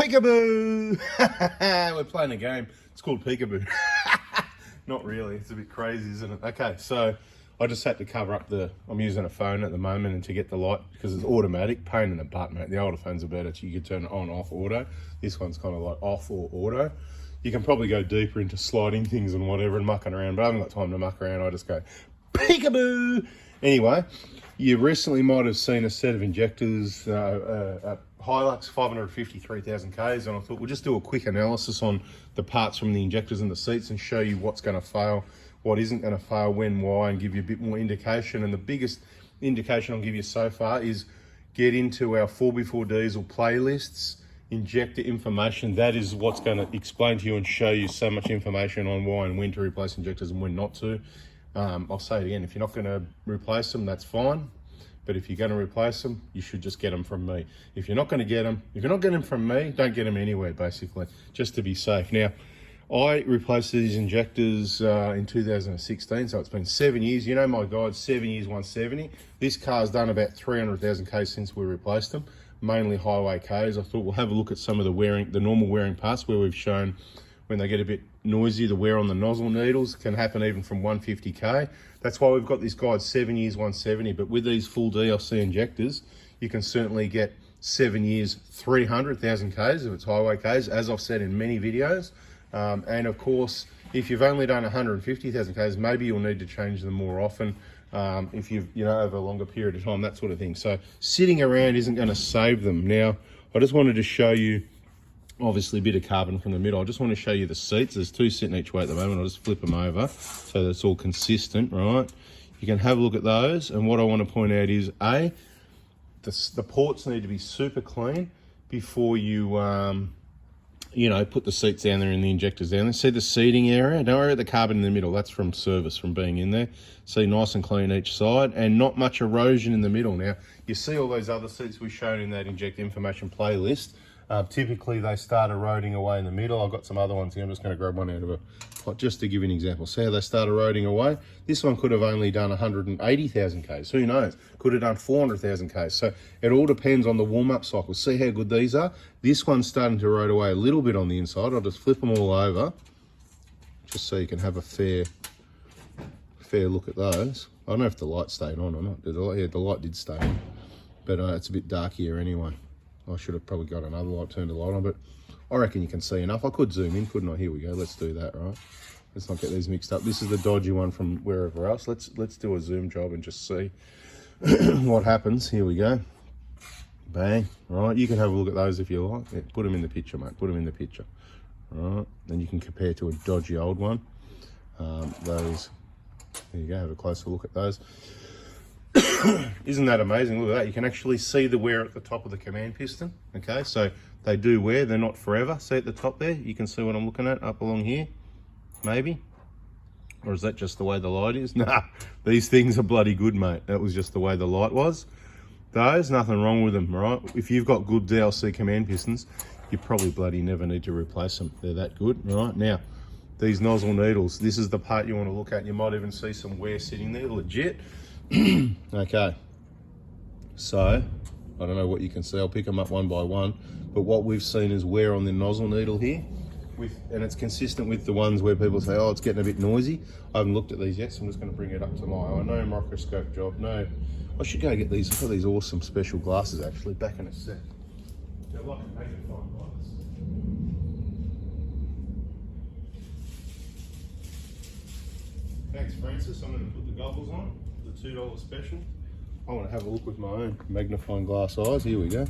Peekaboo! We're playing a game. It's called Peekaboo. Not really. It's a bit crazy, isn't it? Okay, so I just had to cover up I'm using a phone at the moment, and to get the light, because it's automatic, pain in the butt, mate. The older phones are better. You can turn it on, off, auto. This one's kind of like off or auto. You can probably go deeper into sliding things and whatever and mucking around, but I haven't got time to muck around. I just go, peekaboo! Anyway, you recently might have seen a set of injectors, Hilux 553,000 Ks, and I thought we'll just do a quick analysis on the parts from the injectors and the seats and show you what's going to fail, what isn't going to fail, when, why, and give you a bit more indication. And the biggest indication I'll give you so far is get into our 4x4 diesel playlists, injector information. That is what's going to explain to you and show you so much information on why and when to replace injectors and when not to. I'll say it again, if you're not going to replace them, that's fine. But if you're going to replace them, you should just get them from me. If you're not going to get them, if you're not getting them from me, don't get them anywhere, basically, just to be safe. Now, I replaced these injectors in 2016, so it's been 7 years. You know my guide, 7 years, 170. This car's done about 300,000 Ks since we replaced them, mainly highway Ks. I thought we'll have a look at some of the normal wearing parts where we've shown when they get a bit noisy, the wear on the nozzle needles can happen even from 150K. That's why we've got this guide 7 years, 170. But with these full DLC injectors, you can certainly get 7 years, 300,000 Ks if it's highway Ks, as I've said in many videos. And of course, if you've only done 150,000 Ks, maybe you'll need to change them more often. If you've, over a longer period of time, that sort of thing. So sitting around isn't going to save them. Now, I just wanted to show you, obviously a bit of carbon from the middle. I just want to show you the seats. There's two sitting each way at the moment. I'll just flip them over so that it's all consistent, right? You can have a look at those. And what I want to point out is, the ports need to be super clean before you, put the seats down there and the injectors down there. See the seating area? Don't worry about the carbon in the middle. That's from service, from being in there. See, nice and clean each side, and not much erosion in the middle. Now, you see all those other seats we showed in that inject information playlist. Typically, they start eroding away in the middle. I've got some other ones here. I'm just going to grab one out of a pot just to give you an example. See how they start eroding away? This one could have only done 180,000 Ks. Who knows? Could have done 400,000 Ks. So it all depends on the warm-up cycle. See how good these are? This one's starting to erode away a little bit on the inside. I'll just flip them all over just so you can have a fair look at those. I don't know if the light stayed on or not. Yeah, the light did stay on, but it's a bit dark here anyway. I should have probably got another light, turned the light on, but I reckon you can see enough. I could zoom in, couldn't I? Here we go. Let's do that, right? Let's not get these mixed up. This is the dodgy one from wherever else. Let's do a zoom job and just see what happens. Here we go. Bang. Right. You can have a look at those if you like. Yeah, put them in the picture, mate. Put them in the picture. Right. Then you can compare to a dodgy old one. Those. There you go. Have a closer look at those. Isn't that amazing? Look at that. You can actually see the wear at the top of the command piston. Okay, so they do wear. They're not forever. See at the top there? You can see what I'm looking at up along here. Maybe. Or is that just the way the light is? Nah, these things are bloody good, mate. That was just the way the light was. Those, nothing wrong with them, right? If you've got good DLC command pistons, you probably bloody never need to replace them. They're that good, right? Now, these nozzle needles, this is the part you want to look at. You might even see some wear sitting there, legit. Okay, so I don't know what you can see. I'll pick them up one by one, but what we've seen is wear on the nozzle needle here, and it's consistent with the ones where people say, oh, it's getting a bit noisy. I haven't looked at these yet, so I'm just going to bring it up to my eye. No microscope job. No, I should go get these. I've got these awesome special glasses actually. Back in a sec. They're like magnifying glasses. Thanks, Francis. I'm going to put the goggles on. The $2 special. I want to have a look with my own magnifying glass eyes. Here we go.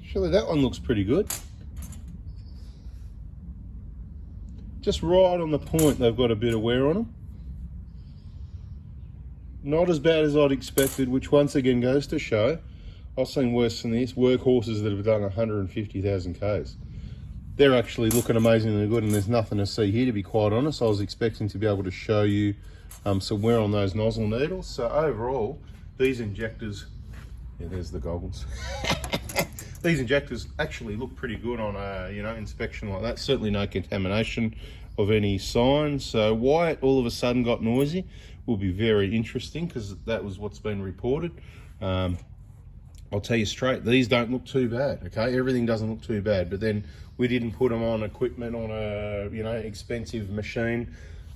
Surely that one looks pretty good. Just right on the point, they've got a bit of wear on them. Not as bad as I'd expected, which once again goes to show I've seen worse than this. Workhorses that have done 150,000 Ks. They're actually looking amazingly good, and there's nothing to see here, to be quite honest. I was expecting to be able to show you some wear on those nozzle needles. So overall, these injectors, yeah, there's the goggles. These injectors actually look pretty good on a inspection like that. Certainly no contamination of any sign. So why it all of a sudden got noisy will be very interesting, because that was what's been reported. I'll tell you straight, these don't look too bad, okay? Everything doesn't look too bad, but then we didn't put them on equipment on a, you know, expensive machine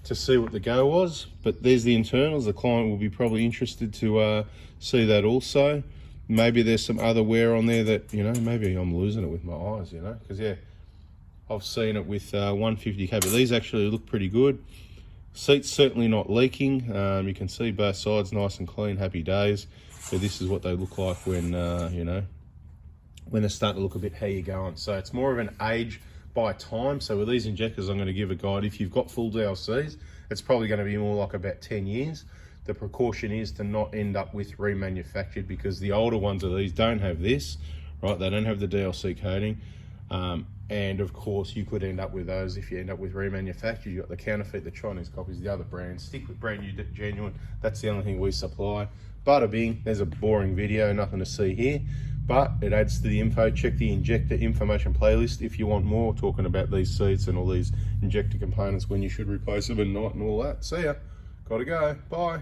to see what the go was. But there's the internals. The client will be probably interested to see that also. Maybe there's some other wear on there that, you know, maybe I'm losing it with my eyes, you know, because yeah, I've seen it with 150K, but these actually look pretty good. Seat's certainly not leaking. You can see both sides nice and clean, happy days. So this is what they look like when, you know, when they're starting to look a bit how you going. So it's more of an age by time. So with these injectors, I'm going to give a guide. If you've got full DLCs, it's probably going to be more like about 10 years. The precaution is to not end up with remanufactured, because the older ones of these don't have this, right? They don't have the DLC coating. And of course you could end up with those if you end up with remanufactured. You've got the counterfeit, the Chinese copies, the other brands. Stick with brand new, genuine. That's the only thing we supply. Bada bing, there's a boring video, nothing to see here, but it adds to the info. Check the injector information playlist if you want more, talking about these seats and all these injector components, when you should replace them and not, and all that. See ya. Gotta go. Bye.